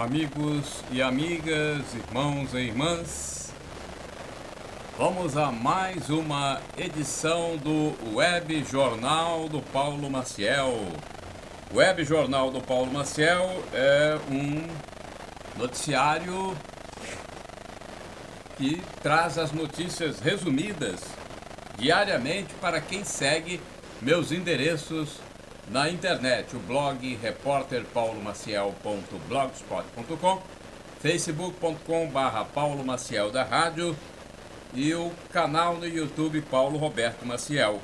Amigos e amigas, irmãos e irmãs, vamos a mais uma edição do Web Jornal do Paulo Maciel. O Web Jornal do Paulo Maciel é um noticiário que traz as notícias resumidas diariamente para quem segue meus endereços na internet, o blog repórterpaulomaciel.blogspot.com, facebook.com/Paulo Maciel da Rádio e o canal no YouTube Paulo Roberto Maciel.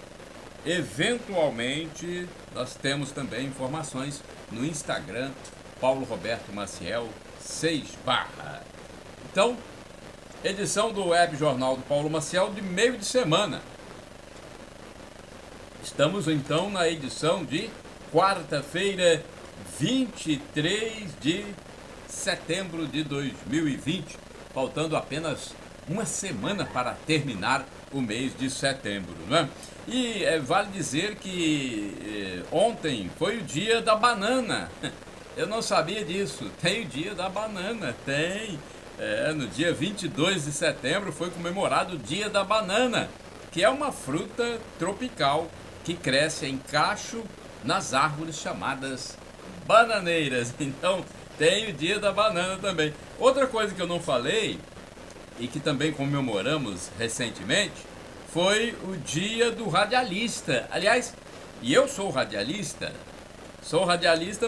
Eventualmente, nós temos também informações no Instagram, Paulo Roberto Maciel 6 barra. Então, edição do Web Jornal do Paulo Maciel de meio de semana. Estamos então na edição de quarta-feira, 23 de setembro de 2020, faltando apenas uma semana para terminar o mês de setembro, né? E vale dizer que ontem foi o dia da banana. Eu não sabia disso. Tem o dia da banana, tem. No dia 22 de setembro foi comemorado o dia da banana, que é uma fruta tropical que cresce em cacho nas árvores chamadas bananeiras. Então tem o dia da banana também. Outra coisa que eu não falei e que também comemoramos recentemente foi o dia do radialista. Aliás, e eu sou radialista,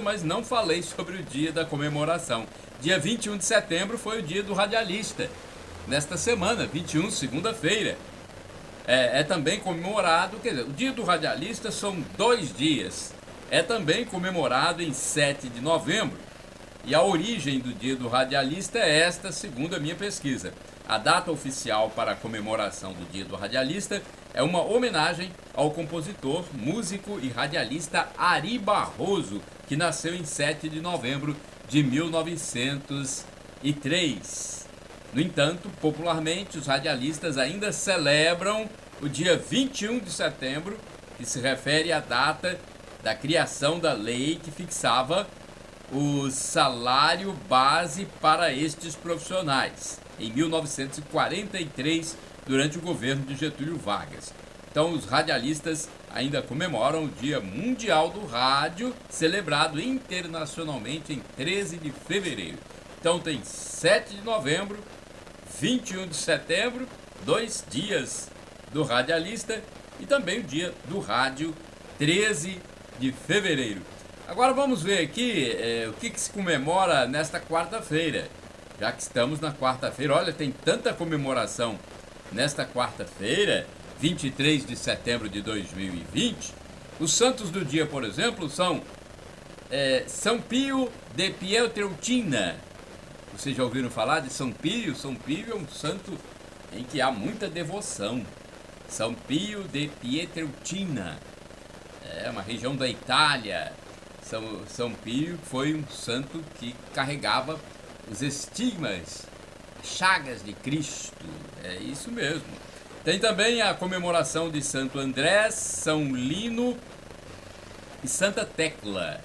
mas não falei sobre o dia da comemoração. Dia 21 de setembro foi o dia do radialista. Nesta semana, 21, segunda-feira. É também comemorado, quer dizer, o dia do radialista são 2 dias. É também comemorado em 7 de novembro. E a origem do dia do radialista é esta, segundo a minha pesquisa. A data oficial para a comemoração do dia do radialista é uma homenagem ao compositor, músico e radialista Ari Barroso, que nasceu em 7 de novembro de 1903. No entanto, popularmente, os radialistas ainda celebram o dia 21 de setembro, que se refere à data da criação da lei que fixava o salário base para estes profissionais, em 1943, durante o governo de Getúlio Vargas. Então, os radialistas ainda comemoram o Dia Mundial do Rádio, celebrado internacionalmente em 13 de fevereiro. Então, tem 7 de novembro, 21 de setembro, 2 dias do radialista e também o dia do rádio, 13 de fevereiro. Agora vamos ver aqui o que se comemora nesta quarta-feira. Já que estamos na quarta-feira, olha, tem tanta comemoração nesta quarta-feira, 23 de setembro de 2020. Os santos do dia, por exemplo, são São Pio de Pietrelcina. Vocês já ouviram falar de São Pio? São Pio é um santo em que há muita devoção. São Pio de Pietrelcina. É uma região da Itália. São Pio foi um santo que carregava os estigmas, chagas de Cristo. É isso mesmo. Tem também a comemoração de Santo André, São Lino e Santa Tecla.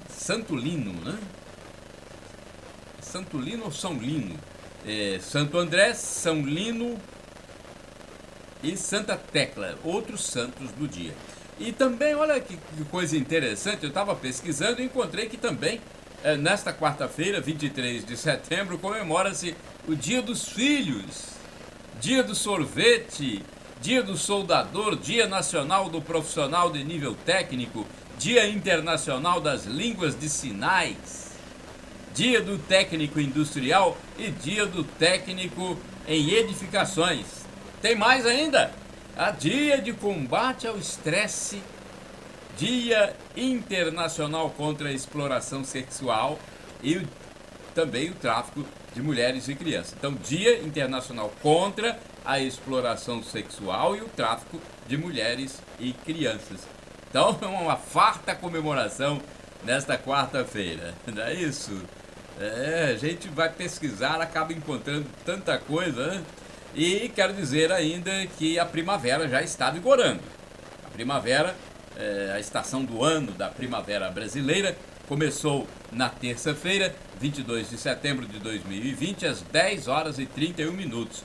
Santo Lino, né? Santo Lino ou São Lino? Santo André, São Lino e Santa Tecla, outros santos do dia. E também, olha que coisa interessante, eu estava pesquisando e encontrei que também, nesta quarta-feira, 23 de setembro, comemora-se o Dia dos Filhos, Dia do Sorvete, Dia do Soldador, Dia Nacional do Profissional de Nível Técnico, Dia Internacional das Línguas de Sinais, Dia do Técnico Industrial e Dia do Técnico em Edificações. Tem mais ainda? A Dia de Combate ao Estresse, Dia Internacional contra a Exploração Sexual e também o tráfico de mulheres e crianças. Então, Dia Internacional contra a Exploração Sexual e o tráfico de mulheres e crianças. Então, é uma farta comemoração nesta quarta-feira, não é isso? A gente vai pesquisar, acaba encontrando tanta coisa, né? E quero dizer ainda que a primavera já está vigorando. A primavera, a estação do ano da primavera brasileira, começou na terça-feira, 22 de setembro de 2020, às 10 horas e 31 minutos.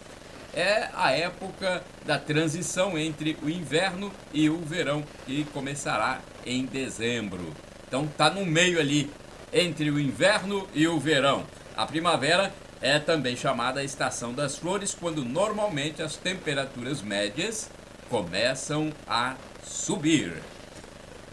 É a época da transição entre o inverno e o verão, que começará em dezembro. Então tá no meio ali, entre o inverno e o verão. A primavera é também chamada a estação das flores, quando normalmente as temperaturas médias começam a subir.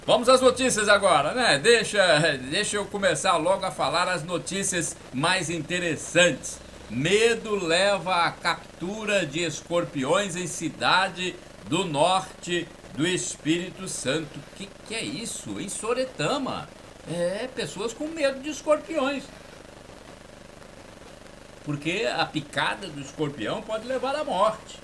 Vamos às notícias agora, né? Deixa eu começar logo a falar as notícias mais interessantes. Medo leva à captura de escorpiões em cidade do norte do Espírito Santo. Que é isso? Em Soretama. Pessoas com medo de escorpiões. Porque a picada do escorpião pode levar à morte.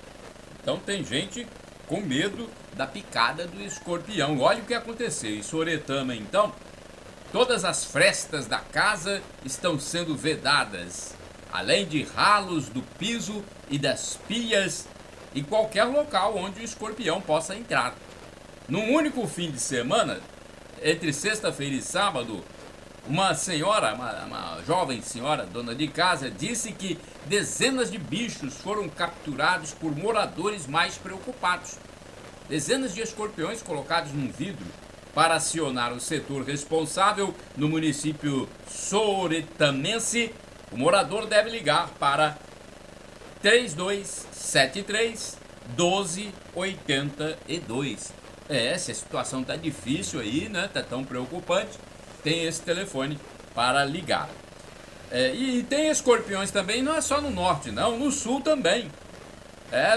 Então tem gente com medo da picada do escorpião. Olha o que aconteceu em Soretama, então. Todas as frestas da casa estão sendo vedadas, além de ralos do piso e das pias e qualquer local onde o escorpião possa entrar. Num único fim de semana, entre sexta-feira e sábado, uma senhora, uma jovem senhora, dona de casa, disse que dezenas de bichos foram capturados por moradores mais preocupados. Dezenas de escorpiões colocados num vidro para acionar o setor responsável no município soretamense. O morador deve ligar para 3273 1282. Se a situação está difícil aí, né? Tá tão preocupante, tem esse telefone para ligar. E tem escorpiões também, não é só no norte, não, no sul também.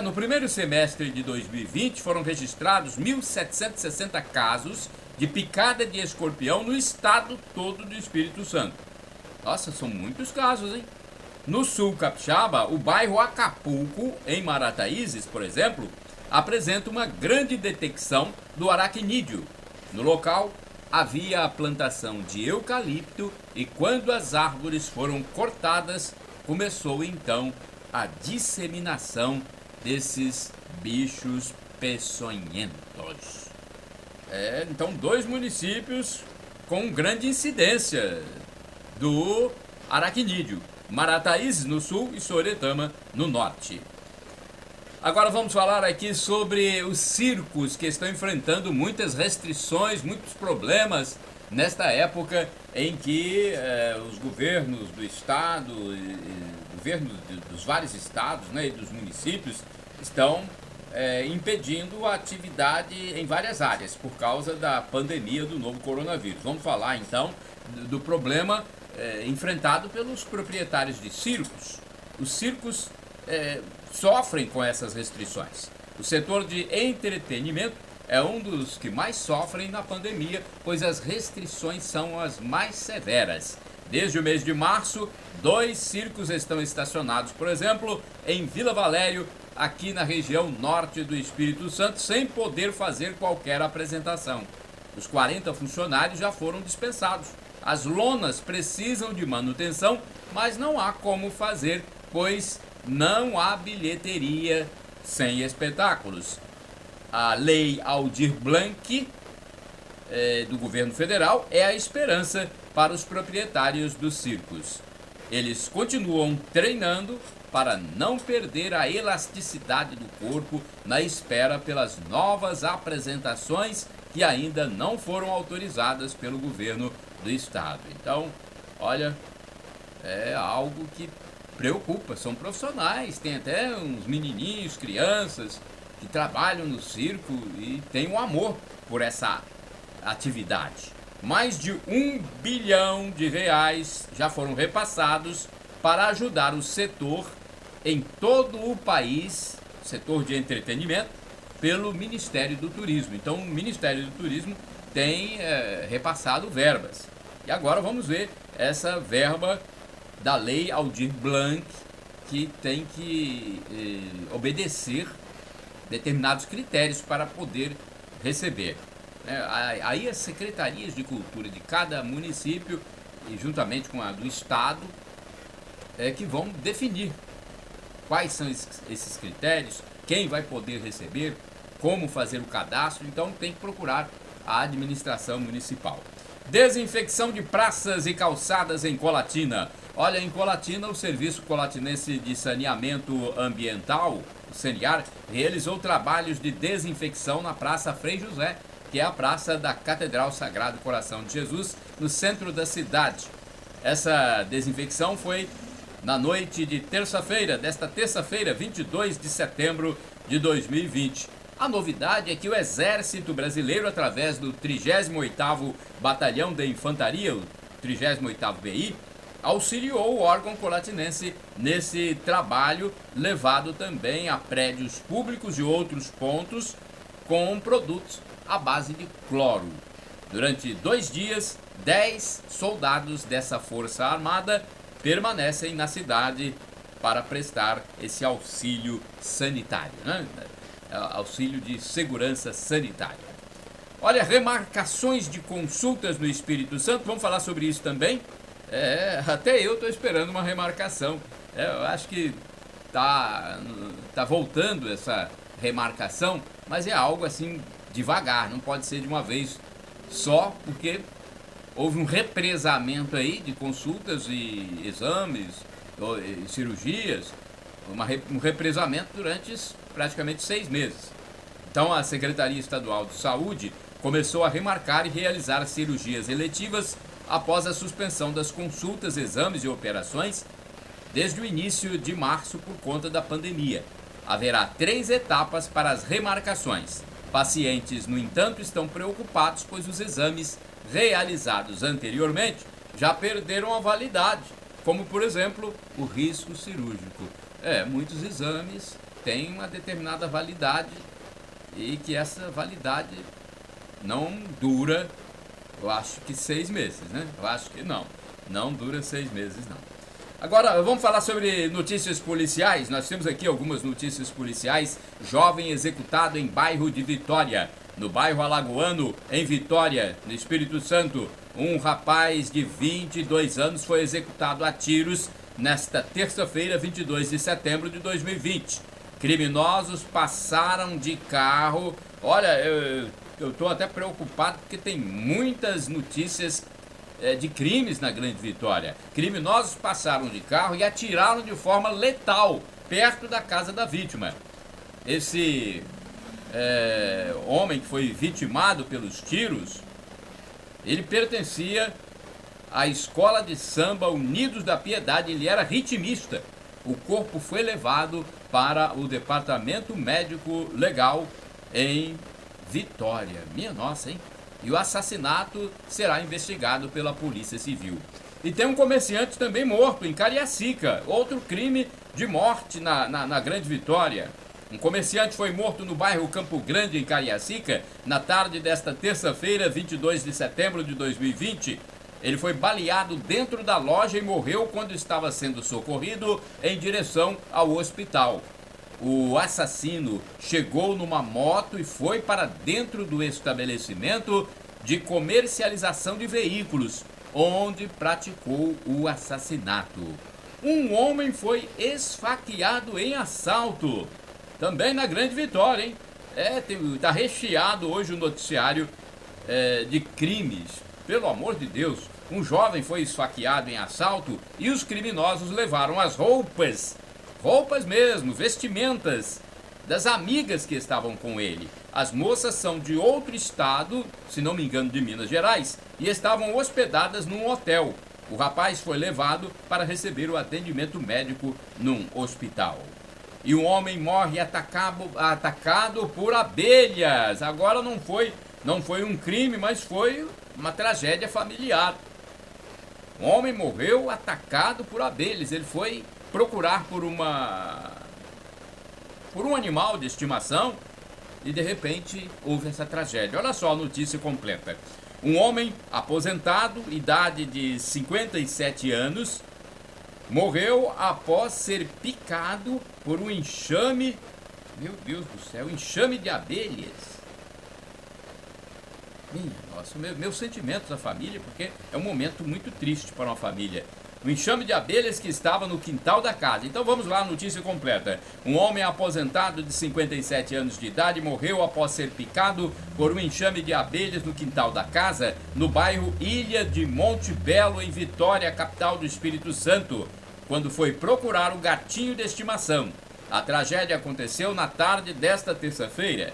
No primeiro semestre de 2020 foram registrados 1.760 casos de picada de escorpião no estado todo do Espírito Santo. Nossa, são muitos casos, hein? No sul capixaba, o bairro Acapulco, em Marataízes, por exemplo, apresenta uma grande detecção do aracnídeo. No local, havia a plantação de eucalipto e quando as árvores foram cortadas, começou então a disseminação desses bichos peçonhentos. Então, 2 municípios com grande incidência do aracnídeo: Marataízes no sul e Soretama no norte. Agora vamos falar aqui sobre os circos que estão enfrentando muitas restrições, muitos problemas nesta época em que os governos do estado, governos dos vários estados, né, e dos municípios estão impedindo a atividade em várias áreas por causa da pandemia do novo coronavírus. Vamos falar então do problema enfrentado pelos proprietários de circos. Os circos sofrem com essas restrições. O setor de entretenimento é um dos que mais sofrem na pandemia, pois as restrições são as mais severas. Desde o mês de março, 2 circos estão estacionados, por exemplo, em Vila Valério, aqui na região norte do Espírito Santo, sem poder fazer qualquer apresentação. Os 40 funcionários já foram dispensados. As lonas precisam de manutenção, mas não há como fazer, pois não há bilheteria sem espetáculos. A Lei Aldir Blanc do governo federal é a esperança para os proprietários dos circos. Eles continuam treinando para não perder a elasticidade do corpo na espera pelas novas apresentações que ainda não foram autorizadas pelo governo do estado. Então, olha, é algo que preocupa. São profissionais, tem até uns menininhos, crianças que trabalham no circo e têm um amor por essa atividade. Mais de R$1 bilhão já foram repassados para ajudar o setor em todo o país, setor de entretenimento, pelo Ministério do Turismo. Então o Ministério do Turismo tem repassado verbas. E agora vamos ver essa verba da Lei Aldir Blanc, que tem que obedecer determinados critérios para poder receber. Aí as secretarias de cultura de cada município, e juntamente com a do estado, que vão definir quais são esses critérios, quem vai poder receber, como fazer o cadastro. Então tem que procurar a administração municipal. Desinfecção de praças e calçadas em Colatina. Olha, em Colatina, o Serviço Colatinense de Saneamento Ambiental, o SENIAR, realizou trabalhos de desinfecção na Praça Frei José, que é a praça da Catedral Sagrado Coração de Jesus, no centro da cidade. Essa desinfecção foi na noite de terça-feira, desta terça-feira, 22 de setembro de 2020. A novidade é que o Exército Brasileiro, através do 38º Batalhão de Infantaria, o 38º BI, auxiliou o órgão colatinense nesse trabalho, levado também a prédios públicos e outros pontos com produtos à base de cloro. Durante 2 dias, 10 soldados dessa Força Armada permanecem na cidade para prestar esse auxílio sanitário, né? Auxílio de segurança sanitária. Olha, remarcações de consultas no Espírito Santo, vamos falar sobre isso também? Até eu estou esperando uma remarcação. Eu acho que tá voltando essa remarcação, mas é algo assim devagar, não pode ser de uma vez só, porque houve um represamento aí de consultas e exames, e cirurgias, um represamento durante praticamente 6 meses. Então a Secretaria Estadual de Saúde começou a remarcar e realizar cirurgias eletivas após a suspensão das consultas, exames e operações desde o início de março por conta da pandemia. Haverá 3 etapas para as remarcações. Pacientes, no entanto, estão preocupados, pois os exames realizados anteriormente já perderam a validade, como, por exemplo, o risco cirúrgico. Muitos exames têm uma determinada validade e que essa validade não dura, eu acho que 6 meses, né? Eu acho que não dura 6 meses, não. Agora, vamos falar sobre notícias policiais. Nós temos aqui algumas notícias policiais. Jovem executado em bairro de Vitória. No bairro Alagoano, em Vitória, no Espírito Santo, um rapaz de 22 anos foi executado a tiros nesta terça-feira, 22 de setembro de 2020. Criminosos passaram de carro. Olha, eu estou até preocupado porque tem muitas notícias de crimes na Grande Vitória. Criminosos passaram de carro e atiraram de forma letal perto da casa da vítima. Esse homem que foi vitimado pelos tiros, ele pertencia à escola de samba Unidos da Piedade, ele era ritmista. O corpo foi levado para o departamento médico legal em Vitória. Minha nossa, hein? E o assassinato será investigado pela Polícia Civil. E tem um comerciante também morto em Cariacica, outro crime de morte na Grande Vitória. Um comerciante foi morto no bairro Campo Grande, em Cariacica, na tarde desta terça-feira, 22 de setembro de 2020. Ele foi baleado dentro da loja e morreu quando estava sendo socorrido em direção ao hospital. O assassino chegou numa moto e foi para dentro do estabelecimento de comercialização de veículos, onde praticou o assassinato. Um homem foi esfaqueado em assalto, também na Grande Vitória, hein? Tá recheado hoje o noticiário de crimes. Pelo amor de Deus, um jovem foi esfaqueado em assalto e os criminosos levaram as roupas mesmo, vestimentas das amigas que estavam com ele. As moças são de outro estado, se não me engano de Minas Gerais, e estavam hospedadas num hotel. O rapaz foi levado para receber o atendimento médico num hospital. E um homem morre atacado por abelhas. Agora não foi um crime, mas foi uma tragédia familiar. Um homem morreu atacado por abelhas. Ele foi procurar por um animal de estimação e de repente houve essa tragédia. Olha só a notícia completa. Um homem aposentado, idade de 57 anos, morreu após ser picado por um enxame, meu Deus do céu, enxame de abelhas. Minha nossa, meus sentimentos à família, porque é um momento muito triste para uma família. o enxame de abelhas que estava no quintal da casa. Então vamos lá, a notícia completa. Um homem aposentado de 57 anos de idade morreu após ser picado por um enxame de abelhas no quintal da casa, no bairro Ilha de Monte Belo, em Vitória, capital do Espírito Santo, quando foi procurar o gatinho de estimação. A tragédia aconteceu na tarde desta terça-feira.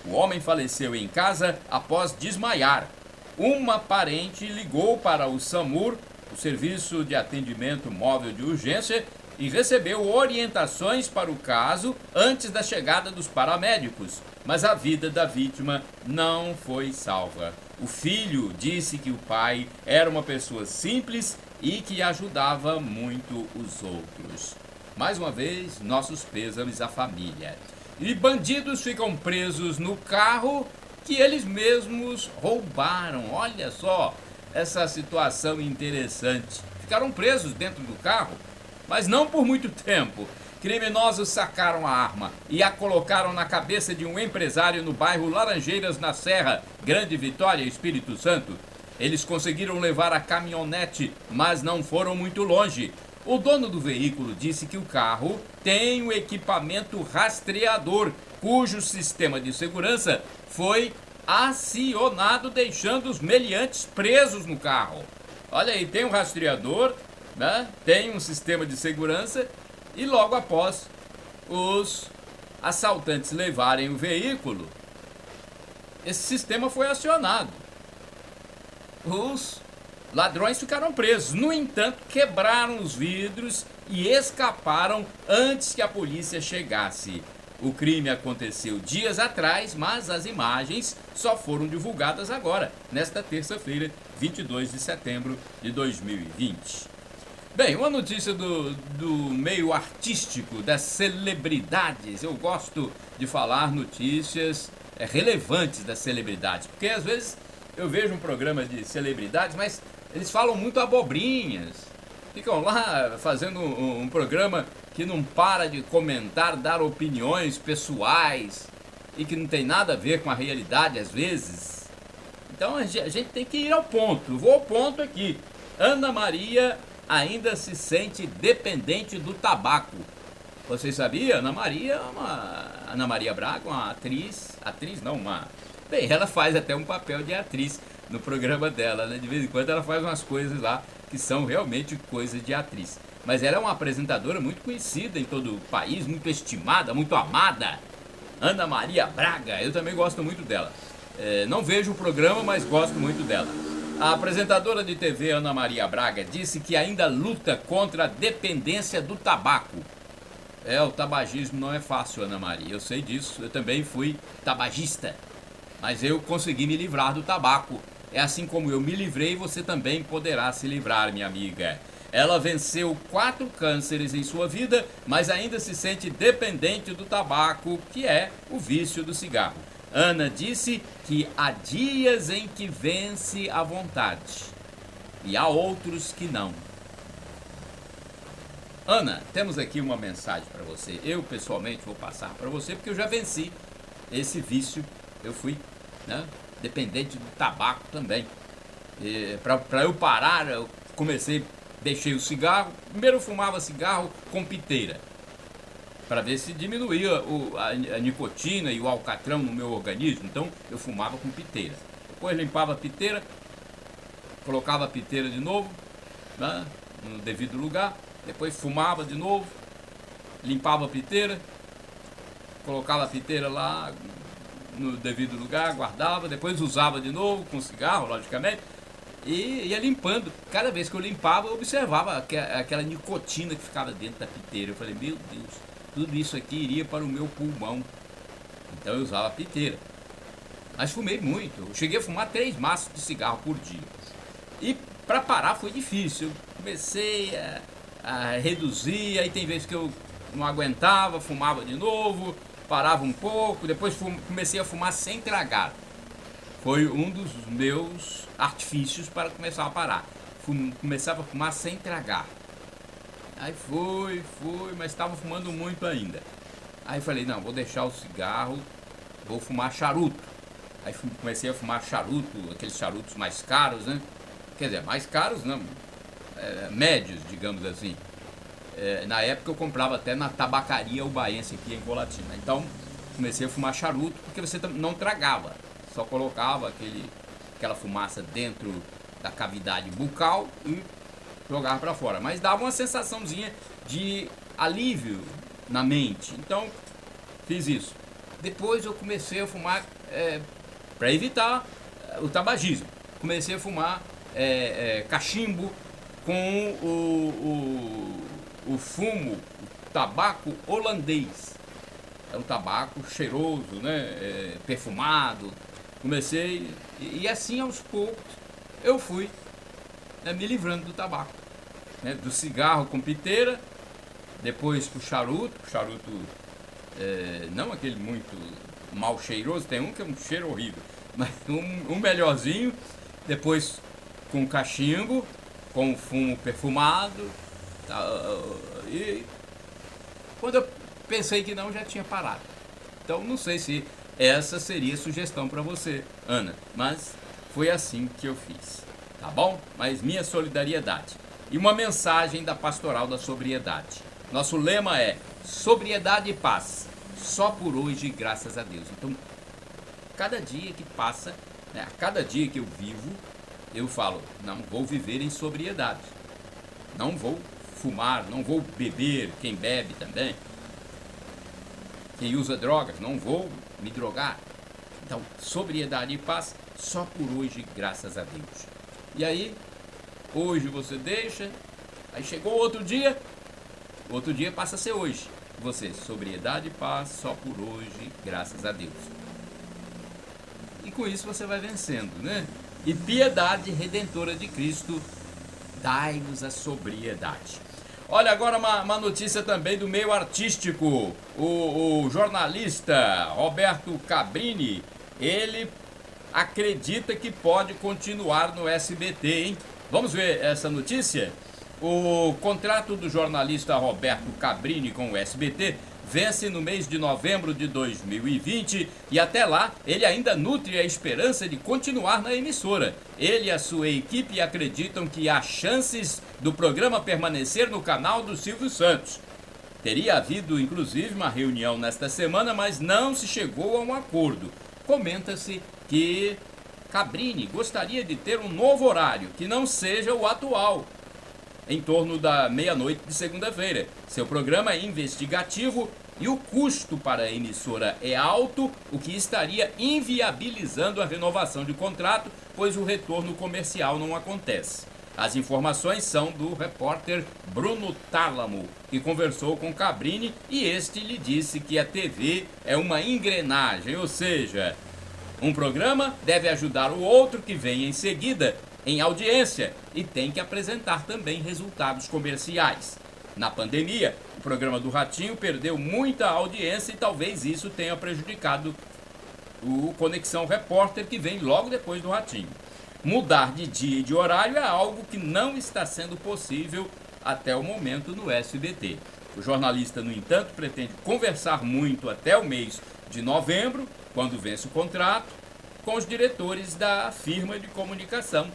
O homem faleceu em casa após desmaiar. Uma parente ligou para o SAMUR, o Serviço de Atendimento Móvel de Urgência, e recebeu orientações para o caso antes da chegada dos paramédicos, mas a vida da vítima não foi salva. O filho disse que o pai era uma pessoa simples e que ajudava muito os outros. Mais uma vez, nossos pêsames à família. E bandidos ficam presos no carro que eles mesmos roubaram. Olha só essa situação interessante. Ficaram presos dentro do carro, mas não por muito tempo. Criminosos sacaram a arma e a colocaram na cabeça de um empresário no bairro Laranjeiras, na Serra, Grande Vitória, Espírito Santo. Eles conseguiram levar a caminhonete, mas não foram muito longe. O dono do veículo disse que o carro tem um equipamento rastreador, cujo sistema de segurança foi acionado, deixando os meliantes presos no carro. Olha aí, tem um rastreador, né? Tem um sistema de segurança, e logo após os assaltantes levarem o veículo, esse sistema foi acionado. Os ladrões ficaram presos. No entanto, quebraram os vidros e escaparam antes que a polícia chegasse. O crime aconteceu dias atrás, mas as imagens só foram divulgadas agora, nesta terça-feira, 22 de setembro de 2020. Bem, uma notícia do meio artístico, das celebridades. Eu gosto de falar notícias relevantes das celebridades, porque às vezes eu vejo um programa de celebridades, mas eles falam muito abobrinhas. Ficam lá fazendo um programa que não para de comentar, dar opiniões pessoais e que não tem nada a ver com a realidade às vezes. Então a gente tem que ir ao ponto. Vou ao ponto aqui. Ana Maria ainda se sente dependente do tabaco. Vocês sabiam? Ana Maria Braga, uma atriz não, bem, ela faz até um papel de atriz no programa dela, né? De vez em quando ela faz umas coisas lá que são realmente coisas de atriz. Mas ela é uma apresentadora muito conhecida em todo o país, muito estimada, muito amada. Ana Maria Braga, eu também gosto muito dela. Não vejo o programa, mas gosto muito dela. A apresentadora de TV Ana Maria Braga disse que ainda luta contra a dependência do tabaco. O tabagismo não é fácil, Ana Maria, eu sei disso, eu também fui tabagista. Mas eu consegui me livrar do tabaco. É assim como eu me livrei, você também poderá se livrar, minha amiga. Ela venceu 4 cânceres em sua vida, mas ainda se sente dependente do tabaco, que é o vício do cigarro. Ana disse que há dias em que vence a vontade e há outros que não. Ana, temos aqui uma mensagem para você. Eu pessoalmente vou passar para você porque eu já venci esse vício. Eu fui, né, dependente do tabaco também. Para eu parar, eu deixei o cigarro. Primeiro eu fumava cigarro com piteira, para ver se diminuía a nicotina e o alcatrão no meu organismo. Então eu fumava com piteira. Depois limpava a piteira, colocava a piteira de novo, né, no devido lugar. Depois fumava de novo, limpava a piteira, colocava a piteira lá no devido lugar, guardava, depois usava de novo com cigarro, logicamente, e ia limpando. Cada vez que eu limpava, eu observava aquela nicotina que ficava dentro da piteira. Eu falei, meu Deus, tudo isso aqui iria para o meu pulmão. Então eu usava a piteira. Mas fumei muito. Eu cheguei a fumar 3 maços de cigarro por dia. E para parar foi difícil. Eu comecei a reduzir, aí tem vezes que eu não aguentava, fumava de novo, parava um pouco, depois comecei a fumar sem tragar. Foi um dos meus artifícios para começar a parar. Começava a fumar sem tragar. Aí foi, mas estava fumando muito ainda. Aí falei, não, vou deixar o cigarro, vou fumar charuto. Aí comecei a fumar charuto, aqueles charutos mais caros, né? Quer dizer, mais caros não, médios, digamos assim. Na época eu comprava até na tabacaria ubaense aqui em Colatina. Então comecei a fumar charuto porque você não tragava, só colocava aquela fumaça dentro da cavidade bucal e jogava para fora. Mas dava uma sensaçãozinha de alívio na mente. Então fiz isso. Depois eu comecei a fumar para evitar o tabagismo. Comecei a fumar cachimbo com o fumo, o tabaco holandês. É um tabaco cheiroso, né? Perfumado. Comecei, e assim aos poucos eu fui me livrando do tabaco, né? Do cigarro com piteira, depois pro charuto, não aquele muito mal cheiroso, tem um que é um cheiro horrível, mas um melhorzinho, depois com cachimbo, com fumo perfumado, e quando eu pensei que não, já tinha parado. Então não sei se essa seria a sugestão para você, Ana, mas foi assim que eu fiz, tá bom? Mas minha solidariedade. E uma mensagem da Pastoral da Sobriedade. Nosso lema é sobriedade e paz, só por hoje, graças a Deus. Então, cada dia que passa, né, a cada dia que eu vivo, eu falo, não vou viver em sobriedade. Não vou fumar, não vou beber, quem bebe também. Quem usa drogas, não vou me drogar. Então, sobriedade e paz, só por hoje, graças a Deus. E aí, hoje você deixa, aí chegou outro dia passa a ser hoje. Você, sobriedade e paz, só por hoje, graças a Deus. E com isso você vai vencendo, né? E piedade redentora de Cristo, dai-nos a sobriedade. Olha, agora uma notícia também do meio artístico. O jornalista Roberto Cabrini, ele acredita que pode continuar no SBT, hein? Vamos ver essa notícia? O contrato do jornalista Roberto Cabrini com o SBT vence no mês de novembro de 2020 e até lá ele ainda nutre a esperança de continuar na emissora. Ele e a sua equipe acreditam que há chances do programa permanecer no canal do Silvio Santos. Teria havido inclusive uma reunião nesta semana, mas não se chegou a um acordo. Comenta-se que Cabrini gostaria de ter um novo horário, que não seja o atual, em torno da meia-noite de segunda-feira. Seu programa é investigativo e o custo para a emissora é alto, o que estaria inviabilizando a renovação de contrato, pois o retorno comercial não acontece. As informações são do repórter Bruno Tálamo, que conversou com Cabrini e este lhe disse que a TV é uma engrenagem, ou seja, um programa deve ajudar o outro que vem em seguida em audiência e tem que apresentar também resultados comerciais. Na pandemia, o programa do Ratinho perdeu muita audiência e talvez isso tenha prejudicado o Conexão Repórter, que vem logo depois do Ratinho. Mudar de dia e de horário é algo que não está sendo possível até o momento no SBT. O jornalista, no entanto, pretende conversar muito até o mês de novembro, quando vence o contrato, com os diretores da firma de comunicação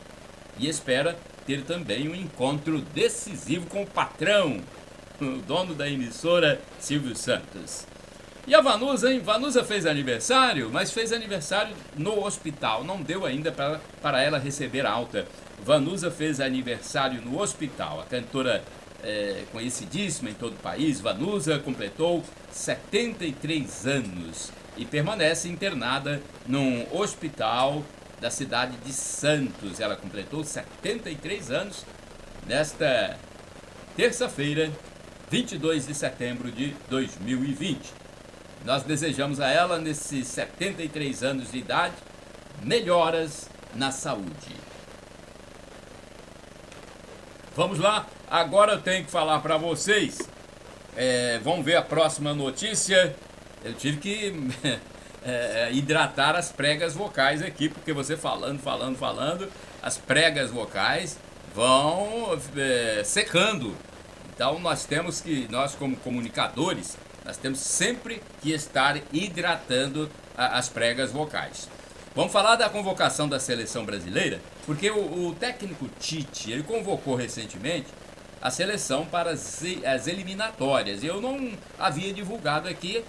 e espera ter também um encontro decisivo com o patrão, o dono da emissora, Silvio Santos. E a Vanusa, hein? Vanusa fez aniversário, mas fez aniversário no hospital. Não deu ainda para ela receber alta. Vanusa fez aniversário no hospital. A cantora conhecidíssima em todo o país, Vanusa, completou 73 anos e permanece internada num hospital da cidade de Santos. Ela completou 73 anos nesta terça-feira, 22 de setembro de 2020. Nós desejamos a ela, nesses 73 anos de idade, melhoras na saúde. Vamos lá, agora eu tenho que falar para vocês. Vamos ver a próxima notícia. Eu tive que hidratar as pregas vocais aqui, porque você falando, as pregas vocais vão secando. Então nós como comunicadores, nós temos sempre que estar hidratando as pregas vocais. Vamos falar da convocação da seleção brasileira, porque o técnico Tite, ele convocou recentemente a seleção para as eliminatórias. Eu não havia divulgado aqui,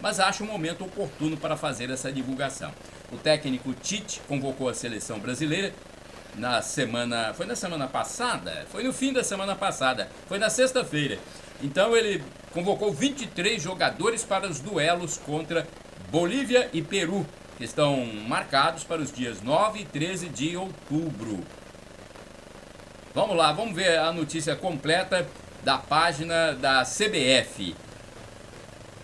mas acho um momento oportuno para fazer essa divulgação. O técnico Tite convocou a seleção brasileira foi na semana passada? Foi no fim da semana passada, foi na sexta-feira. Então ele convocou 23 jogadores para os duelos contra Bolívia e Peru, que estão marcados para os dias 9 e 13 de outubro. Vamos lá, vamos ver a notícia completa da página da CBF.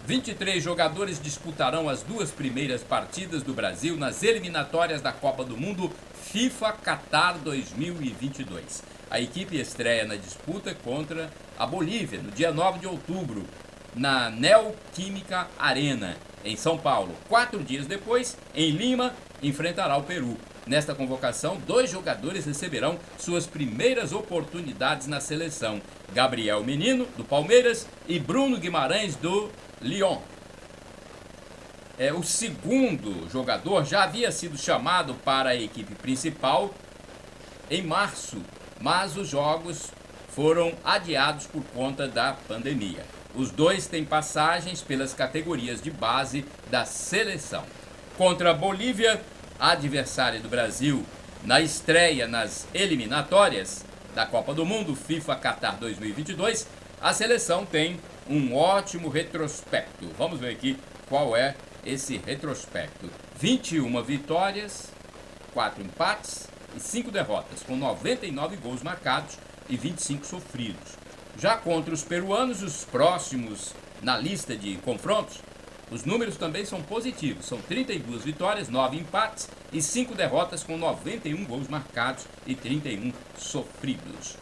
23 jogadores disputarão as duas primeiras partidas do Brasil nas eliminatórias da Copa do Mundo FIFA Qatar 2022. A equipe estreia na disputa contra a Bolívia no dia 9 de outubro, na Neoquímica Arena, em São Paulo. 4 dias depois, em Lima, enfrentará o Peru. Nesta convocação, 2 jogadores receberão suas primeiras oportunidades na seleção: Gabriel Menino, do Palmeiras, e Bruno Guimarães, do Lyon. O segundo jogador já havia sido chamado para a equipe principal em março, mas os jogos foram adiados por conta da pandemia. Os dois têm passagens pelas categorias de base da seleção. Contra a Bolívia, adversária do Brasil na estreia nas eliminatórias da Copa do Mundo FIFA Qatar 2022, a seleção tem um ótimo retrospecto. Vamos ver aqui qual é esse retrospecto. 21 vitórias, 4 empates e 5 derrotas, com 99 gols marcados e 25 sofridos. Já contra os peruanos, os próximos na lista de confrontos, os números também são positivos. São 32 vitórias, 9 empates e 5 derrotas, com 91 gols marcados e 31 sofridos.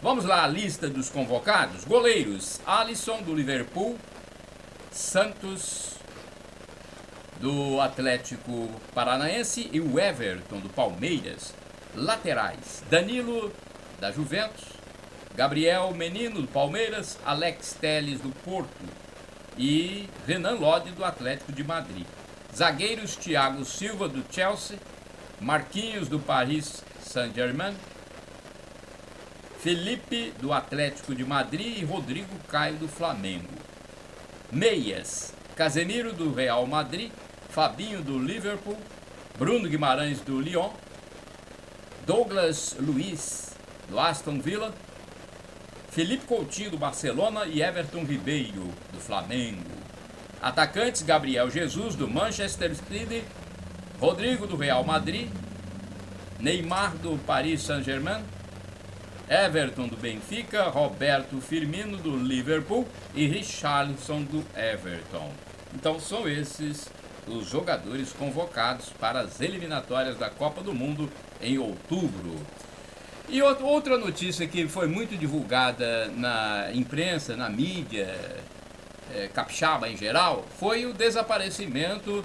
Vamos lá, a lista dos convocados. Goleiros: Alisson, do Liverpool, Santos, do Atlético Paranaense, e o Everton, do Palmeiras. Laterais: Danilo, da Juventus, Gabriel Menino, do Palmeiras, Alex Telles, do Porto, e Renan Lodi, do Atlético de Madrid. Zagueiros: Thiago Silva, do Chelsea, Marquinhos, do Paris Saint-Germain, Felipe, do Atlético de Madrid, e Rodrigo Caio, do Flamengo. Meias: Casemiro, do Real Madrid, Fabinho, do Liverpool, Bruno Guimarães, do Lyon, Douglas Luiz, do Aston Villa, Felipe Coutinho, do Barcelona, e Everton Ribeiro, do Flamengo. Atacantes: Gabriel Jesus, do Manchester City, Rodrigo, do Real Madrid, Neymar, do Paris Saint-Germain, Everton, do Benfica, Roberto Firmino, do Liverpool, e Richarlison, do Everton. Então são esses os jogadores convocados para as eliminatórias da Copa do Mundo em outubro. E outra notícia que foi muito divulgada na imprensa, na mídia capixaba em geral, foi o desaparecimento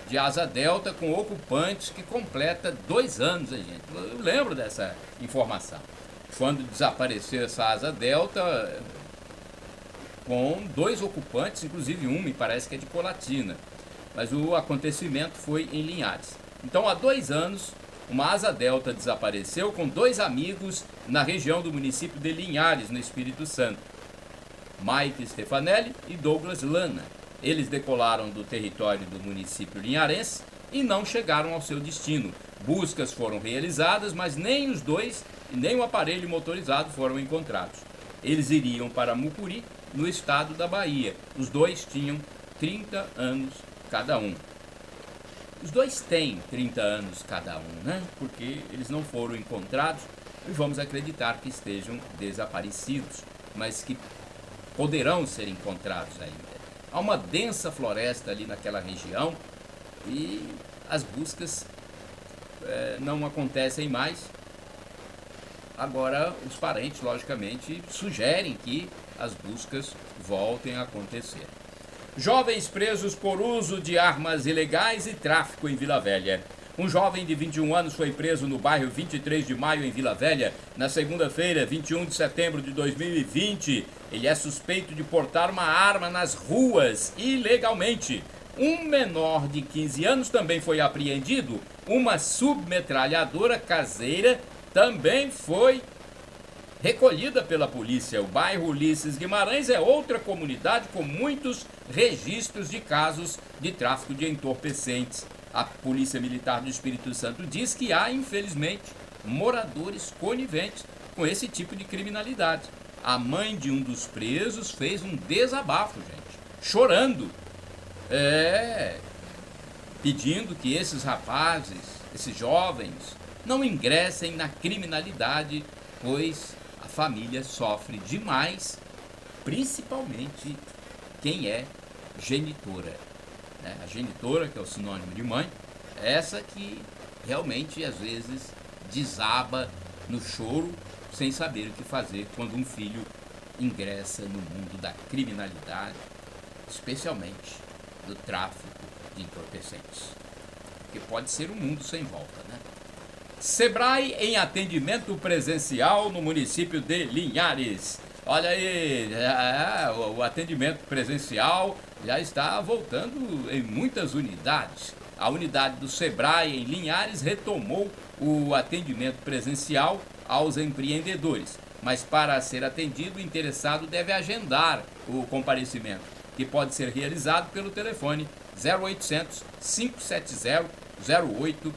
de Asa Delta com ocupantes, que completa 2 anos, gente. Eu lembro dessa informação. Quando desapareceu essa Asa Delta com 2 ocupantes, inclusive um me parece que é de Colatina, mas o acontecimento foi em Linhares. Então há 2 anos uma Asa Delta desapareceu com 2 amigos na região do município de Linhares, no Espírito Santo: Mike Stefanelli e Douglas Lana. Eles decolaram do território do município linharense e não chegaram ao seu destino. Buscas foram realizadas, mas nem os 2 e nem o aparelho motorizado foram encontrados. Eles iriam para Mucuri, no estado da Bahia. Os 2 tinham 30 anos cada um. Os 2 têm 30 anos cada um, né? Porque eles não foram encontrados e vamos acreditar que estejam desaparecidos, mas que poderão ser encontrados ainda. Há uma densa floresta ali naquela região e as buscas não acontecem mais. Agora, os parentes, logicamente, sugerem que as buscas voltem a acontecer. Jovens presos por uso de armas ilegais e tráfico em Vila Velha. Um jovem de 21 anos foi preso no bairro 23 de Maio, em Vila Velha, na segunda-feira, 21 de setembro de 2020. Ele é suspeito de portar uma arma nas ruas ilegalmente. Um menor de 15 anos também foi apreendido. Uma submetralhadora caseira também foi recolhida pela polícia. O bairro Ulisses Guimarães é outra comunidade com muitos registros de casos de tráfico de entorpecentes. A Polícia Militar do Espírito Santo diz que há, infelizmente, moradores coniventes com esse tipo de criminalidade. A mãe de um dos presos fez um desabafo, gente, chorando, pedindo que esses rapazes, esses jovens, não ingressem na criminalidade, pois a família sofre demais, principalmente quem é genitora. A genitora, que é o sinônimo de mãe, essa que realmente às vezes desaba no choro sem saber o que fazer quando um filho ingressa no mundo da criminalidade, especialmente do tráfico de entorpecentes, que pode ser um mundo sem volta, né? Sebrae em atendimento presencial no município de Linhares. Olha aí, o atendimento presencial já está voltando em muitas unidades. A unidade do Sebrae em Linhares retomou o atendimento presencial aos empreendedores. Mas para ser atendido, o interessado deve agendar o comparecimento, que pode ser realizado pelo telefone 0800 570 0800.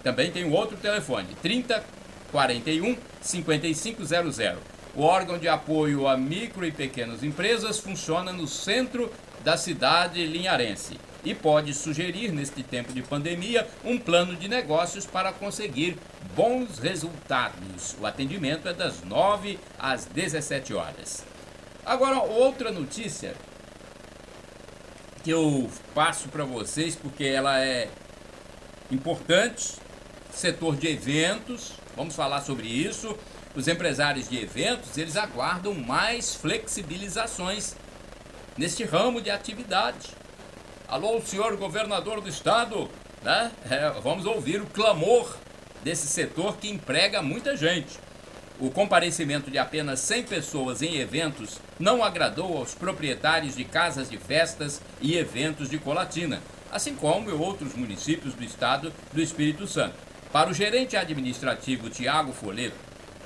Também tem um outro telefone, 3041 5500. O órgão de apoio a micro e pequenas empresas funciona no centro da cidade linharense e pode sugerir, neste tempo de pandemia, um plano de negócios para conseguir bons resultados. O atendimento é das 9 às 17 horas. Agora, outra notícia que eu passo para vocês porque ela é importante, setor de eventos, vamos falar sobre isso. Os empresários de eventos, eles aguardam mais flexibilizações neste ramo de atividade. Alô, senhor governador do estado, né? Vamos ouvir o clamor desse setor que emprega muita gente. O comparecimento de apenas 100 pessoas em eventos não agradou aos proprietários de casas de festas e eventos de Colatina, assim como em outros municípios do estado do Espírito Santo. Para o gerente administrativo Tiago Foleto,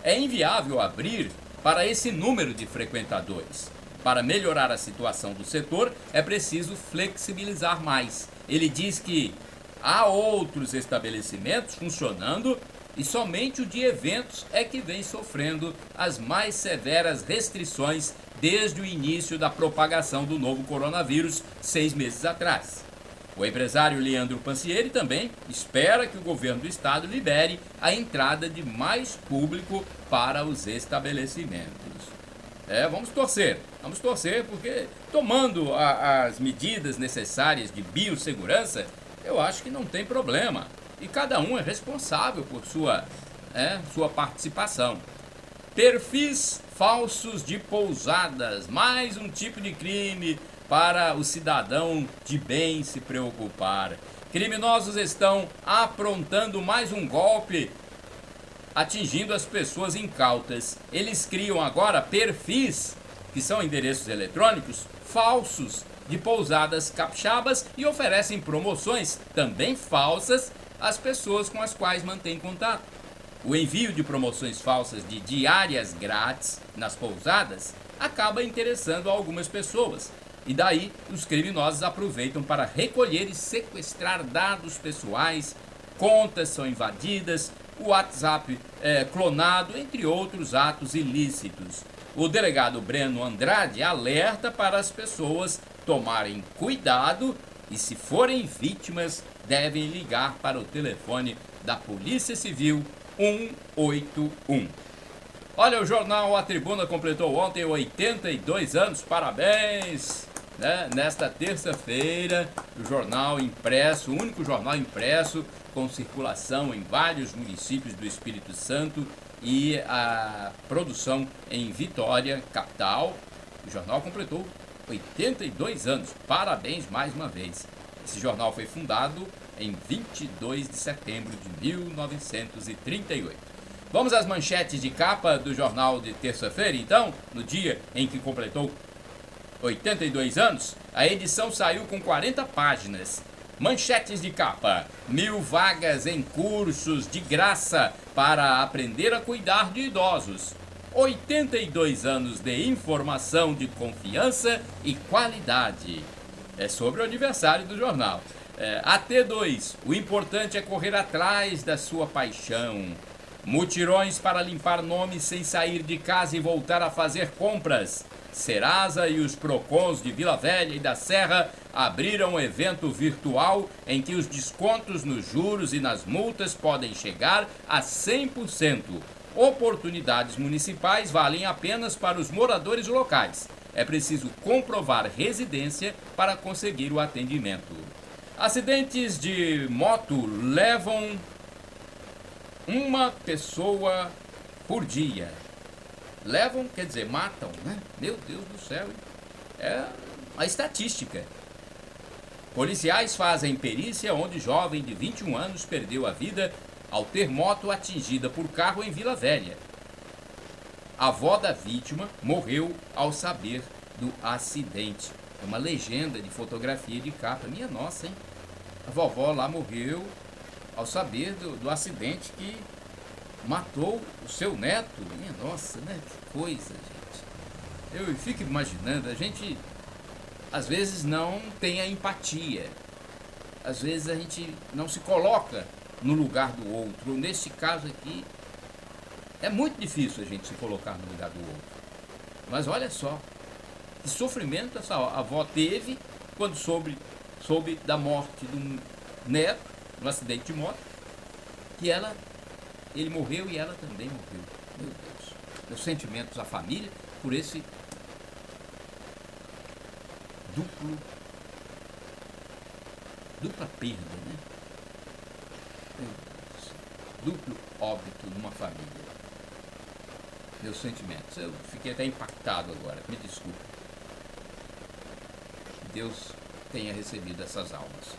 é inviável abrir para esse número de frequentadores. Para melhorar a situação do setor, é preciso flexibilizar mais. Ele diz que há outros estabelecimentos funcionando e somente o de eventos é que vem sofrendo as mais severas restrições desde o início da propagação do novo coronavírus 6 meses atrás. O empresário Leandro Pancieri também espera que o governo do estado libere a entrada de mais público para os estabelecimentos. Vamos torcer porque tomando as medidas necessárias de biossegurança, eu acho que não tem problema. E cada um é responsável por sua participação. Perfis falsos de pousadas, mais um tipo de crime para o cidadão de bem se preocupar. Criminosos estão aprontando mais um golpe, atingindo as pessoas incautas. Eles criam agora perfis, que são endereços eletrônicos, falsos de pousadas capixabas e oferecem promoções também falsas às pessoas com as quais mantêm contato. O envio de promoções falsas de diárias grátis nas pousadas acaba interessando a algumas pessoas. E daí, os criminosos aproveitam para recolher e sequestrar dados pessoais, contas são invadidas, o WhatsApp é clonado, entre outros atos ilícitos. O delegado Breno Andrade alerta para as pessoas tomarem cuidado e, se forem vítimas, devem ligar para o telefone da Polícia Civil 181. Olha, o jornal A Tribuna completou ontem 82 anos, parabéns! Nesta terça-feira, o jornal impresso, o único jornal impresso com circulação em vários municípios do Espírito Santo e a produção em Vitória, capital. O jornal completou 82 anos, parabéns mais uma vez. Esse jornal foi fundado em 22 de setembro de 1938. Vamos às manchetes de capa do jornal de terça-feira, então, no dia em que completou 82 anos, a edição saiu com 40 páginas. Manchetes de capa: 1000 vagas em cursos de graça para aprender a cuidar de idosos. 82 anos de informação de confiança e qualidade. É sobre o aniversário do jornal. AT2, o importante é correr atrás da sua paixão. Mutirões para limpar nomes sem sair de casa e voltar a fazer compras. Serasa e os Procons de Vila Velha e da Serra abriram um evento virtual em que os descontos nos juros e nas multas podem chegar a 100%. Oportunidades municipais valem apenas para os moradores locais. É preciso comprovar residência para conseguir o atendimento. Acidentes de moto levam uma pessoa por dia. Levam, quer dizer, matam, né? Meu Deus do céu. É a estatística. Policiais fazem perícia onde jovem de 21 anos perdeu a vida ao ter moto atingida por carro em Vila Velha. A avó da vítima morreu ao saber do acidente. É uma legenda de fotografia de capa. Minha nossa, hein? A vovó lá morreu ao saber do acidente que matou o seu neto. Minha nossa, né? Que coisa, gente. Eu fico imaginando, a gente às vezes não tem a empatia. Às vezes a gente não se coloca no lugar do outro. Nesse caso aqui, é muito difícil a gente se colocar no lugar do outro. Mas olha só, que sofrimento essa avó teve quando soube da morte do neto, no acidente de moto, que ele morreu e ela também morreu. Meu Deus. Meus sentimentos à família por esse dupla perda, né? Meu Deus. Duplo óbito numa família. Meus sentimentos. Eu fiquei até impactado agora. Me desculpe. Que Deus tenha recebido essas almas.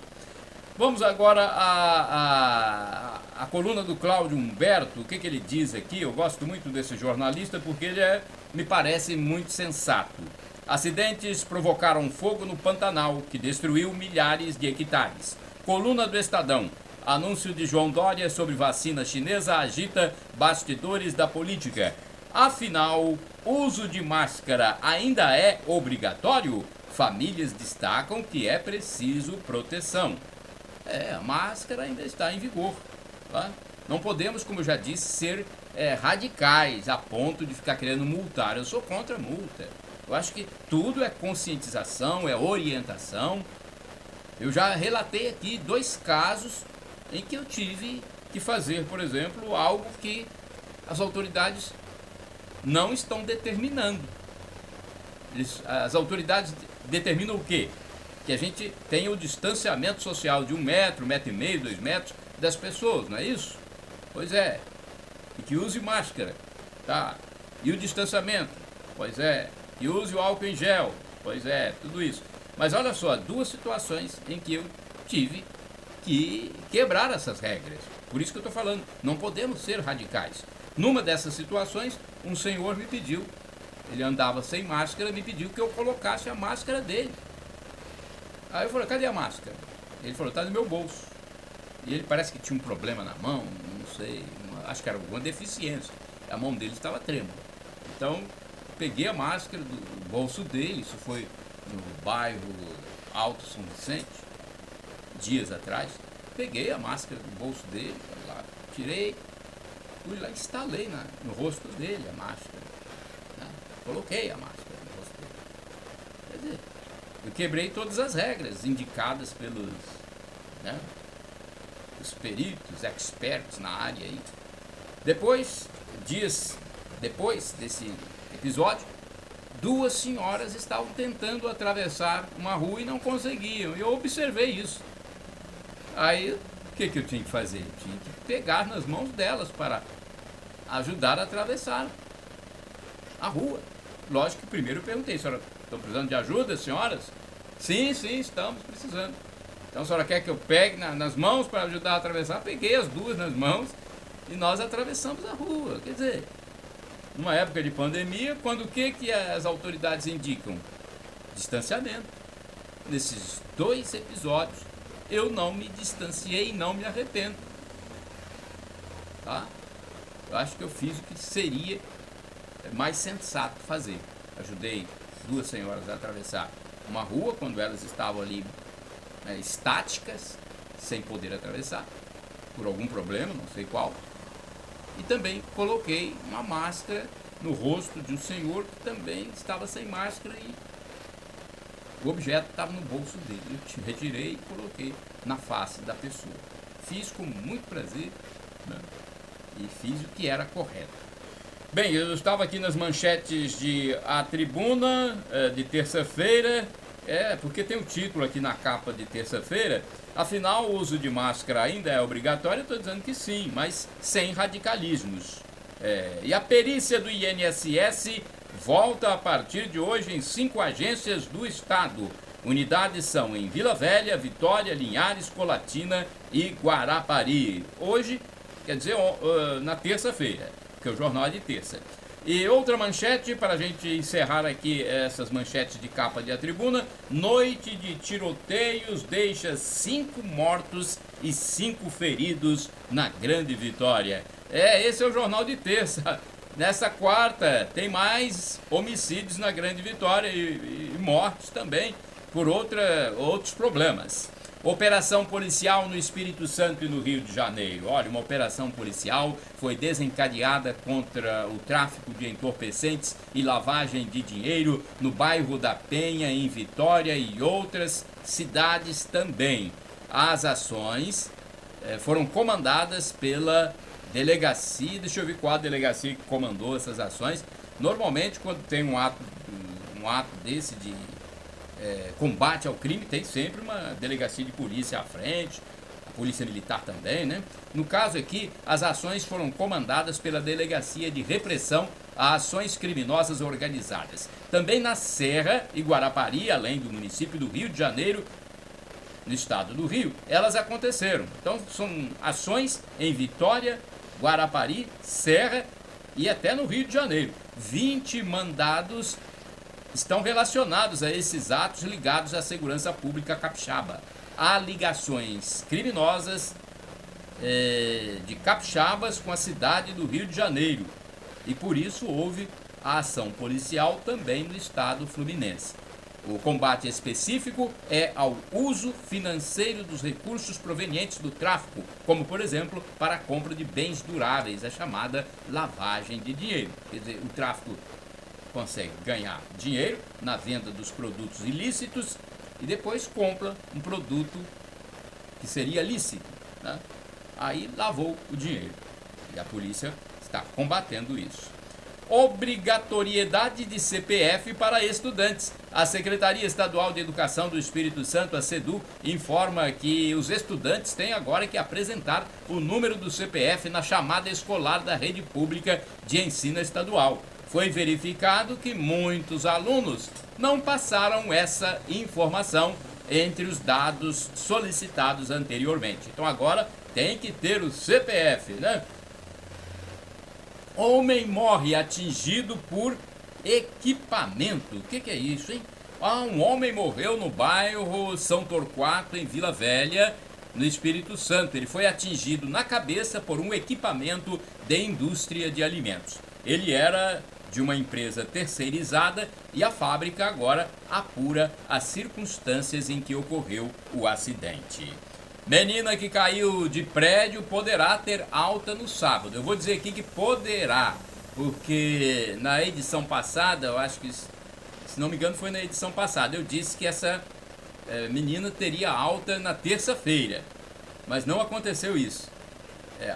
Vamos agora à coluna do Cláudio Humberto. O que ele diz aqui? Eu gosto muito desse jornalista porque ele me parece muito sensato. Acidentes provocaram fogo no Pantanal, que destruiu milhares de hectares. Coluna do Estadão. Anúncio de João Dória sobre vacina chinesa agita bastidores da política. Afinal, uso de máscara ainda é obrigatório? Famílias destacam que é preciso proteção. A máscara ainda está em vigor. Tá? Não podemos, como eu já disse, ser radicais a ponto de ficar querendo multar. Eu sou contra a multa. Eu acho que tudo é conscientização, é orientação. Eu já relatei aqui 2 casos em que eu tive que fazer, por exemplo, algo que as autoridades não estão determinando. As autoridades determinam o quê? Que a gente tenha o distanciamento social de 1 metro, 1,5 metro, 2 metros das pessoas, não é isso? Pois é. E que use máscara, tá? E o distanciamento? Pois é. E use o álcool em gel? Pois é, tudo isso. Mas olha só, 2 situações em que eu tive que quebrar essas regras. Por isso que eu estou falando, não podemos ser radicais. Numa dessas situações, um senhor me pediu, ele andava sem máscara, me pediu que eu colocasse a máscara dele. Aí eu falei, cadê a máscara? Ele falou, está no meu bolso. E ele parece que tinha um problema na mão, não sei, acho que era alguma deficiência. A mão dele estava trêmula. Então, peguei a máscara do bolso dele, isso foi no bairro Alto São Vicente, dias atrás. Peguei a máscara do bolso dele, lá, tirei, fui lá e instalei no rosto dele a máscara. Né? Coloquei a máscara no rosto dele. Quer dizer, eu quebrei todas as regras indicadas pelos os peritos, expertos na área aí. Depois, dias depois desse episódio, 2 senhoras estavam tentando atravessar uma rua e não conseguiam. Eu observei isso. Aí, o que eu tinha que fazer? Eu tinha que pegar nas mãos delas para ajudar a atravessar a rua. Lógico que primeiro eu perguntei, senhora, estão precisando de ajuda, senhoras? Sim, estamos precisando. Então a senhora quer que eu pegue nas mãos para ajudar a atravessar? Peguei as 2 nas mãos e nós atravessamos a rua. Quer dizer, numa época de pandemia, quando o que as autoridades indicam? distanciamento. Nesses 2 episódios, eu não me distanciei e não me arrependo. Tá? Eu acho que eu fiz o que seria mais sensato fazer. Ajudei 2 senhoras a atravessar uma rua quando elas estavam ali estáticas, sem poder atravessar, por algum problema, não sei qual. E também coloquei uma máscara no rosto de um senhor que também estava sem máscara e o objeto estava no bolso dele. Eu retirei e coloquei na face da pessoa. Fiz com muito prazer, né? E fiz o que era correto. Bem, eu estava aqui nas manchetes de A Tribuna, de terça-feira, porque tem o título aqui na capa de terça-feira. Afinal, o uso de máscara ainda é obrigatório? Eu estou dizendo que sim, mas sem radicalismos. E a perícia do INSS volta a partir de hoje em 5 agências do estado. Unidades são em Vila Velha, Vitória, Linhares, Colatina e Guarapari. Hoje, quer dizer, na terça-feira, porque o jornal é de terça. E outra manchete, para a gente encerrar aqui essas manchetes de capa de A Tribuna: noite de tiroteios deixa 5 mortos e 5 feridos na Grande Vitória. Esse é o jornal de terça. Nessa quarta tem mais homicídios na Grande Vitória e mortes também por outros problemas. Operação policial no Espírito Santo e no Rio de Janeiro. Olha, uma operação policial foi desencadeada contra o tráfico de entorpecentes e lavagem de dinheiro no bairro da Penha, em Vitória e outras cidades também. As ações foram comandadas pela delegacia. Deixa eu ver qual a delegacia que comandou essas ações. Normalmente, quando tem um ato desse de combate ao crime, tem sempre uma delegacia de polícia à frente, a polícia militar também, né? No caso aqui, as ações foram comandadas pela Delegacia de Repressão a Ações Criminosas Organizadas. Também na Serra e Guarapari, além do município do Rio de Janeiro, no estado do Rio, elas aconteceram. Então são ações em Vitória, Guarapari, Serra e até no Rio de Janeiro. 20 mandados estão relacionados a esses atos ligados à segurança pública capixaba. Há ligações criminosas de capixabas com a cidade do Rio de Janeiro. E por isso houve a ação policial também no estado fluminense. O combate específico é ao uso financeiro dos recursos provenientes do tráfico, como, por exemplo, para a compra de bens duráveis, a chamada lavagem de dinheiro. Quer dizer, o tráfico consegue ganhar dinheiro na venda dos produtos ilícitos e depois compra um produto que seria lícito, né? Aí lavou o dinheiro e a polícia está combatendo isso. Obrigatoriedade de CPF para estudantes. A Secretaria Estadual de Educação do Espírito Santo, a SEDU, informa que os estudantes têm agora que apresentar o número do CPF na chamada escolar da rede pública de ensino estadual. Foi verificado que muitos alunos não passaram essa informação entre os dados solicitados anteriormente. Então agora tem que ter o CPF, né? Homem morre atingido por equipamento. O que é isso, hein? Um homem morreu no bairro São Torquato, em Vila Velha, no Espírito Santo. Ele foi atingido na cabeça por um equipamento de indústria de alimentos. Ele era de uma empresa terceirizada e a fábrica agora apura as circunstâncias em que ocorreu o acidente. Menina que caiu de prédio poderá ter alta no sábado. Eu vou dizer aqui que poderá, porque na edição passada, eu acho que, se não me engano, foi na edição passada, eu disse que essa menina teria alta na terça-feira, mas não aconteceu isso.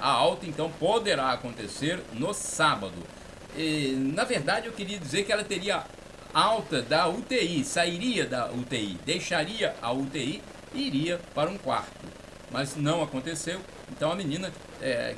A alta, então, poderá acontecer no sábado. Na verdade, eu queria dizer que ela teria alta da UTI, sairia da UTI, deixaria a UTI e iria para um quarto. Mas não aconteceu, então a menina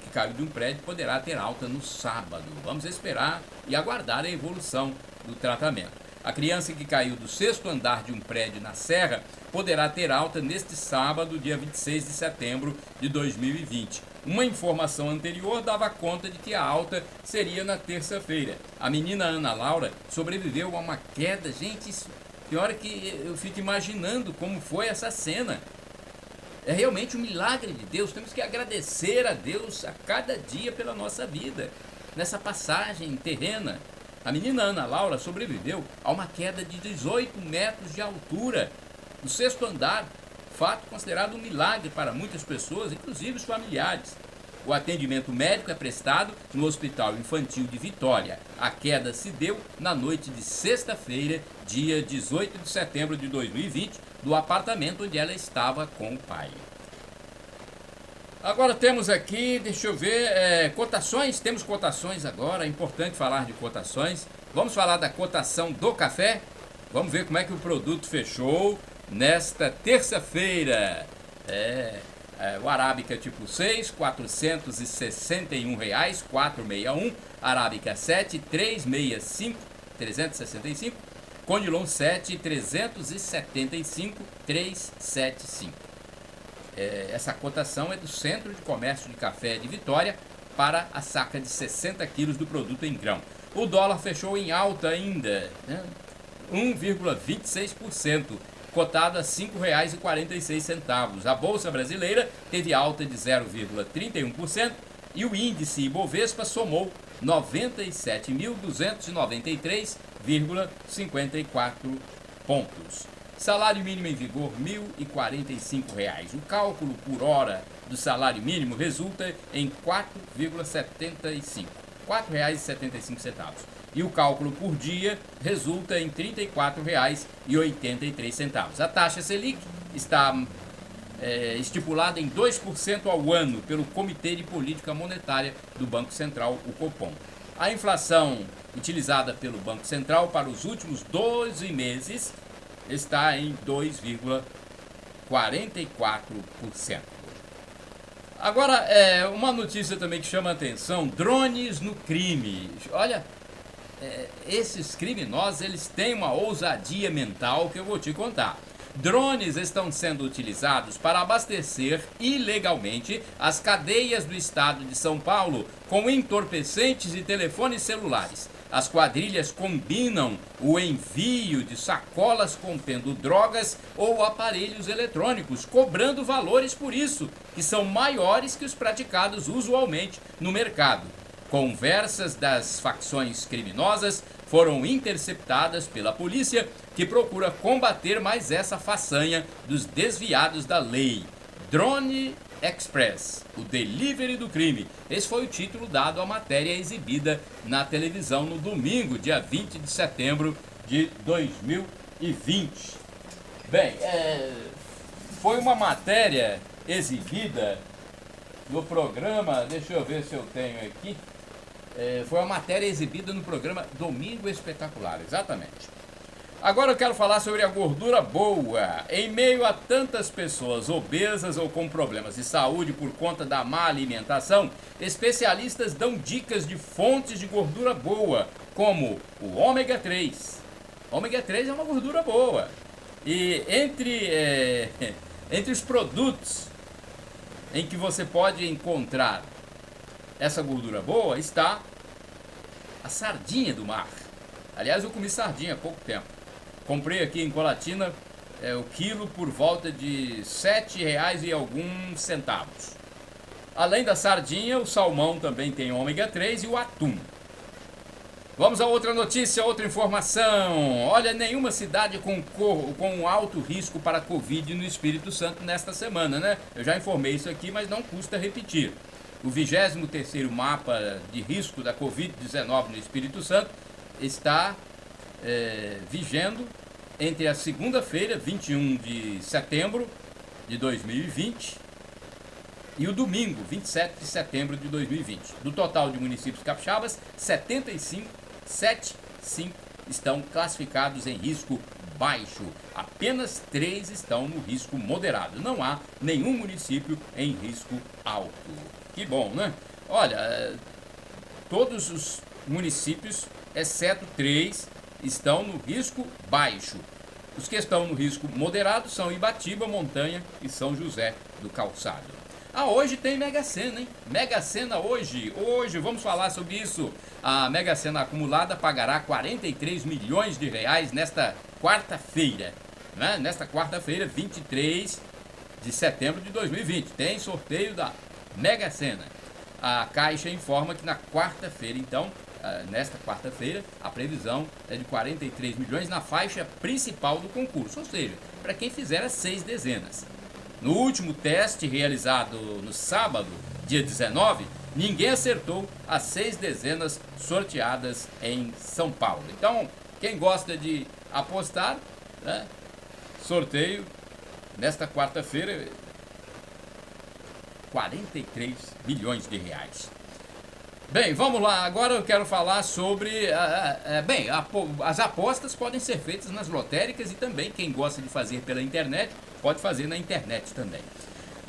que caiu de um prédio poderá ter alta no sábado. Vamos esperar e aguardar a evolução do tratamento. A criança que caiu do 6º andar de um prédio na Serra poderá ter alta neste sábado, dia 26 de setembro de 2020. Uma informação anterior dava conta de que a alta seria na terça-feira. A menina Ana Laura sobreviveu a uma queda, gente, isso Tem hora que eu fico imaginando como foi essa cena. É realmente um milagre de Deus. Temos que agradecer a Deus a cada dia pela nossa vida. Nessa passagem terrena, a menina Ana Laura sobreviveu a uma queda de 18 metros de altura no 6º andar, fato considerado um milagre para muitas pessoas, inclusive os familiares. O atendimento médico é prestado no Hospital Infantil de Vitória. A queda se deu na noite de sexta-feira, dia 18 de setembro de 2020, do apartamento onde ela estava com o pai. Agora temos aqui, deixa eu ver, cotações. Temos cotações agora, é importante falar de cotações. Vamos falar da cotação do café. Vamos ver como é que o produto fechou nesta terça-feira. O Arábica tipo 6, R$ 461,461. Arábica 7, 365. Conilon 7, 375,375. Essa cotação é do Centro de Comércio de Café de Vitória para a saca de 60 quilos do produto em grão. O dólar fechou em alta ainda, 1,26%, cotado a R$ 5,46. A Bolsa Brasileira teve alta de 0,31% e o índice Ibovespa somou 97.293,54 pontos. Salário mínimo em vigor, R$ 1.045. O cálculo por hora do salário mínimo resulta em R$ 4,75. R$ 4,75. E o cálculo por dia resulta em R$ 34,83. A taxa Selic está estipulada em 2% ao ano pelo Comitê de Política Monetária do Banco Central, o Copom. A inflação utilizada pelo Banco Central para os últimos 12 meses está em 2,44%. Agora, uma notícia também que chama a atenção: drones no crime. Olha, esses criminosos, eles têm uma ousadia mental que eu vou te contar. Drones estão sendo utilizados para abastecer ilegalmente as cadeias do estado de São Paulo com entorpecentes e telefones celulares. As quadrilhas combinam o envio de sacolas contendo drogas ou aparelhos eletrônicos, cobrando valores por isso, que são maiores que os praticados usualmente no mercado. Conversas das facções criminosas foram interceptadas pela polícia, que procura combater mais essa façanha dos desviados da lei. Drone Express, o delivery do crime. Esse foi o título dado à matéria exibida na televisão no domingo, dia 20 de setembro de 2020. Bem, foi uma matéria exibida no programa, deixa eu ver se eu tenho aqui, foi uma matéria exibida no programa Domingo Espetacular, exatamente. Agora eu quero falar sobre a gordura boa. Em meio a tantas pessoas obesas ou com problemas de saúde por conta da má alimentação, especialistas dão dicas de fontes de gordura boa, como o ômega 3. Ômega 3 é uma gordura boa. E entre os produtos em que você pode encontrar essa gordura boa está a sardinha do mar. Aliás, eu comi sardinha há pouco tempo. Comprei aqui em Colatina o quilo por volta de R$ 7,00 e alguns centavos. Além da sardinha, o salmão também tem ômega 3 e o atum. Vamos a outra notícia, outra informação. Olha, nenhuma cidade com alto risco para a Covid no Espírito Santo nesta semana, né? Eu já informei isso aqui, mas não custa repetir. O 23º mapa de risco da Covid-19 no Espírito Santo está vigendo entre a segunda-feira, 21 de setembro de 2020, e o domingo, 27 de setembro de 2020. Do total de municípios capixabas, 75 estão classificados em risco baixo. Apenas 3 estão no risco moderado. Não há nenhum município em risco alto. Que bom, né? Olha, todos os municípios, exceto 3, estão no risco baixo. Os que estão no risco moderado são Ibatiba, Montanha e São José do Calçado. Ah, hoje tem Mega Sena, hein? Mega Sena hoje. Hoje, vamos falar sobre isso. A Mega Sena acumulada pagará 43 milhões de reais nesta quarta-feira. Né? Nesta quarta-feira, 23 de setembro de 2020. Tem sorteio da Mega Sena. A Caixa informa que na quarta-feira, então, nesta quarta-feira, a previsão é de 43 milhões na faixa principal do concurso, ou seja, para quem fizer as 6 dezenas. No último teste realizado no sábado, dia 19, ninguém acertou as 6 dezenas sorteadas em São Paulo. Então, quem gosta de apostar, né, sorteio nesta quarta-feira, 43 milhões de reais. Bem, vamos lá. Agora eu quero falar sobre... as apostas podem ser feitas nas lotéricas e também quem gosta de fazer pela internet pode fazer na internet também.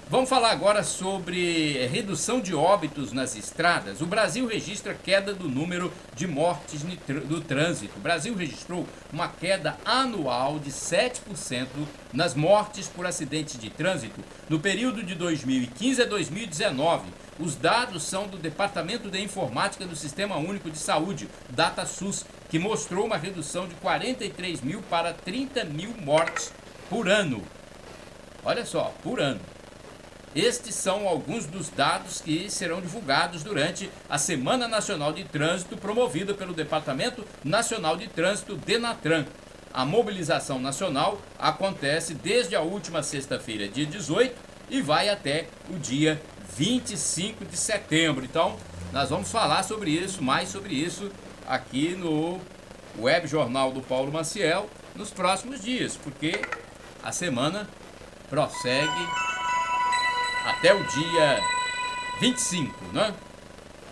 Vamos falar agora sobre redução de óbitos nas estradas. O Brasil registra queda do número de mortes do trânsito. O Brasil registrou uma queda anual de 7% nas mortes por acidentes de trânsito no período de 2015 a 2019. Os dados são do Departamento de Informática do Sistema Único de Saúde, DataSUS, que mostrou uma redução de 43 mil para 30 mil mortes por ano. Olha só, por ano. Estes são alguns dos dados que serão divulgados durante a Semana Nacional de Trânsito, promovida pelo Departamento Nacional de Trânsito, DENATRAN. A mobilização nacional acontece desde a última sexta-feira, dia 18, e vai até o dia 25 de setembro. Então, nós vamos falar sobre isso, mais sobre isso, aqui no Web Jornal do Paulo Maciel, nos próximos dias, porque a semana prossegue até o dia 25, né?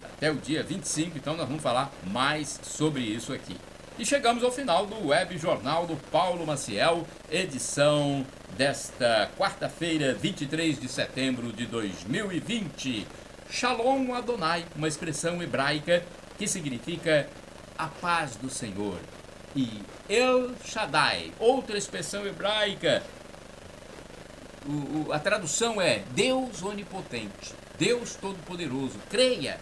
Até o dia 25, então nós vamos falar mais sobre isso aqui. E chegamos ao final do Web Jornal do Paulo Maciel, edição desta quarta-feira, 23 de setembro de 2020. Shalom Adonai, uma expressão hebraica que significa a paz do Senhor. E El Shaddai, outra expressão hebraica. A tradução é Deus onipotente, Deus todo-poderoso. Creia,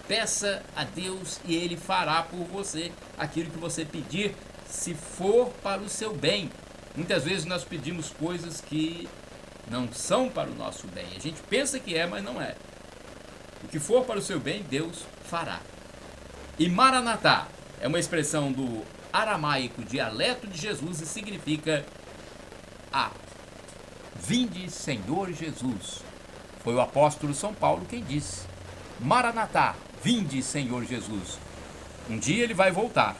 peça a Deus e Ele fará por você aquilo que você pedir, se for para o seu bem. Muitas vezes nós pedimos coisas que não são para o nosso bem. A gente pensa que é, mas não é. O que for para o seu bem, Deus fará. E Maranatá é uma expressão do aramaico dialeto de Jesus e significa Vinde, Senhor Jesus. Foi o apóstolo São Paulo quem disse. Maranatá, vinde, Senhor Jesus. Um dia ele vai voltar,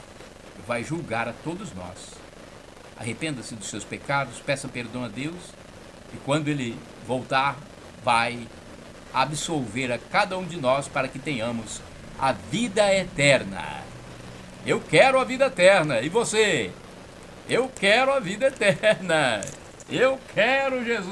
vai julgar a todos nós. Arrependa-se dos seus pecados, peça perdão a Deus, e quando ele voltar, vai absolver a cada um de nós para que tenhamos a vida eterna. Eu quero a vida eterna, e você? Eu quero a vida eterna. Eu quero Jesus.